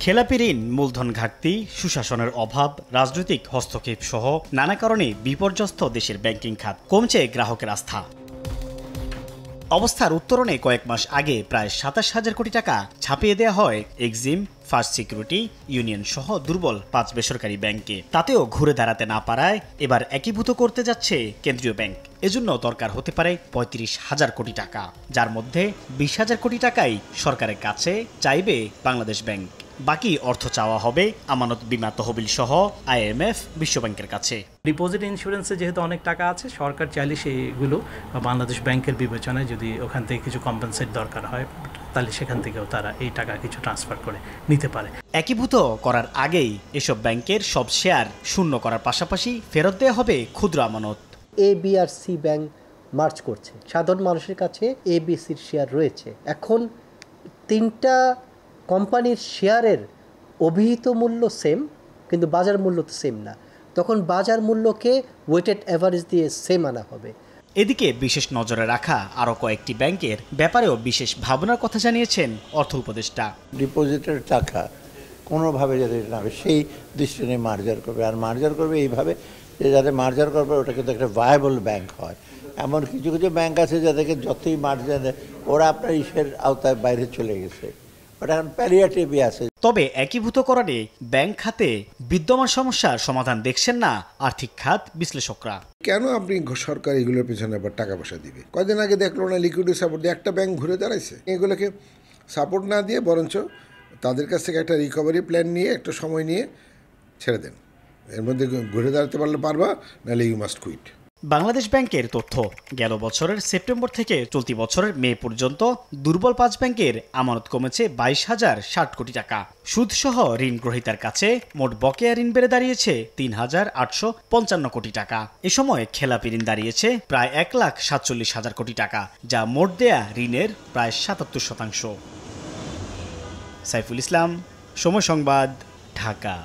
খেলাপি ঋণ, মূলধন ঘাটতি, সুশাসনের অভাব, রাজনৈতিক হস্তক্ষেপ সহ নানা কারণে বিপর্যস্ত দেশের ব্যাংকিং খাত, কমছে গ্রাহকের আস্থা। অবস্থার উত্তরণে কয়েক মাস আগে প্রায় ২৭,০০০ কোটি টাকা ছাপিয়ে দেওয়া হয় এক্সিম, ফার্স্ট সিকিউরিটি, ইউনিয়ন সহ দুর্বল ৫ বেসরকারি ব্যাংকে। তাতেও ঘুরে দাঁড়াতে না পারায় এবার একীভূত করতে যাচ্ছে কেন্দ্রীয় ব্যাংক। এজন্য দরকার হতে পারে ৩৫,০০০ কোটি টাকা, যার মধ্যে ২০,০০০ কোটি টাকাই সরকারের কাছে চাইবে বাংলাদেশ ব্যাংক। বাকি অর্থ চাওয়া হবে আমানত বীমা তহবিল সহ IMF, বিশ্বব্যাংকের কাছে। ডিপোজিট ইন্স্যুরেন্সে যেহেতু অনেক টাকা আছে, সরকার চাইলে সেইগুলো বাংলাদেশ ব্যাংকের বিবেচনায় যদি ওখান থেকে কিছু কম্পেনসেট দরকার হয়, তাহলে সেখান থেকেও তারা এই টাকা কিছু ট্রান্সফার করে নিতে পারে। একীভূত করার আগেই এসব ব্যাংকের সব শেয়ার শূন্য করার পাশাপাশি ফেরত দেওয়া হবে ক্ষুদ্র আমানত। A, B আর C ব্যাংক মার্চ করছে। সাধারণ মানুষের কাছে ABCর শেয়ার রয়েছে। এখন তিনটা কোম্পানির শেয়ারের অভিহিত মূল্য সেম, কিন্তু বাজার মূল্য তো সেম না। তখন বাজার মূল্যকে ওয়েটেড অ্যাভারেজ দিয়ে সেম আনা হবে। এদিকে বিশেষ নজরে রাখা আরও কয়েকটি ব্যাংকের ব্যাপারেও বিশেষ ভাবনার কথা জানিয়েছেন অর্থ উপদেষ্টা। ডিপোজিটের টাকা কোনোভাবে যাতে না হবে সেই দৃষ্টি নিয়ে মার্জার করবে, আর মার্জার করবে এইভাবে যে যাতে মার্জার করবে ওটা কিন্তু একটা ভায়াবল ব্যাংক হয়। এমন কিছু কিছু ব্যাংক আছে যাদেরকে যতই মার্জার দেয় ওরা আপনার ইসের আওতায় বাইরে চলে গেছে, ওটা এখন প্যালিয়েটিভই আছে। তবে একীভূতকরণে ব্যাংক খাতে বিদ্যমান সমস্যার সমাধান দেখছেন না আর্থিক খাত বিশ্লেষকরা। কেন আপনি সরকার এগুলোর পেছনে আবার টাকা পয়সা দিবে? কয়দিন আগে দেখলো না লিকুইডিটি সাপোর্ট দিয়ে একটা ব্যাংক ঘুরে দাঁড়াইছে। এগুলোকে সাপোর্ট না দিয়ে বরঞ্চ তাদের কাছ থেকে একটা রিকভারি প্ল্যান নিয়ে একটা সময় নিয়ে ছেড়ে দেন। এর মধ্যে ঘুরে দাঁড়াতে পারলে পারবা, নাহলে ইউ মাস্ট কুইট। বাংলাদেশ ব্যাংকের তথ্য, গেল বছরের সেপ্টেম্বর থেকে চলতি বছরের মে পর্যন্ত দুর্বল ৫ ব্যাংকের আমানত কমেছে ২২,০৬০ কোটি টাকা। সুদসহ ঋণ গ্রহীতার কাছে মোট বকেয়া ঋণ বেড়ে দাঁড়িয়েছে ৩,৮৫৫ কোটি টাকা। এ সময় খেলাপি ঋণ দাঁড়িয়েছে প্রায় ১,৪৭,০০০ কোটি টাকা, যা মোট দেয়া ঋণের প্রায় ৭৭%। সাইফুল ইসলাম, সময় সংবাদ, ঢাকা।